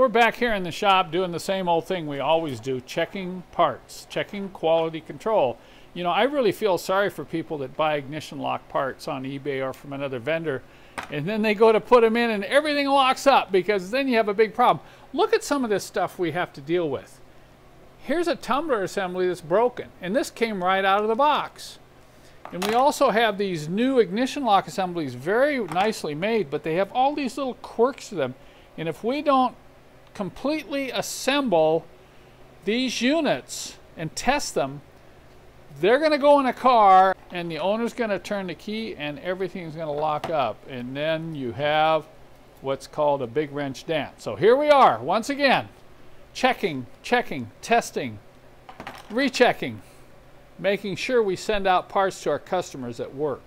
we're back here in the shop doing the same old thing we always do, checking parts, checking quality control. You know, I really feel sorry for people that buy ignition lock parts on eBay or from another vendor, and then they go to put them in and everything locks up, because then you have a big problem. Look at some of this stuff we have to deal with. Here's a tumbler assembly that's broken, and this came right out of the box. And we also have these new ignition lock assemblies, very nicely made, but they have all these little quirks to them. And if we don't completely assemble these units and test them, they're going to go in a car and the owner's going to turn the key and everything's going to lock up. And then you have what's called a big wrench dent. So here we are, once again, checking, testing, rechecking, making sure we send out parts to our customers at work.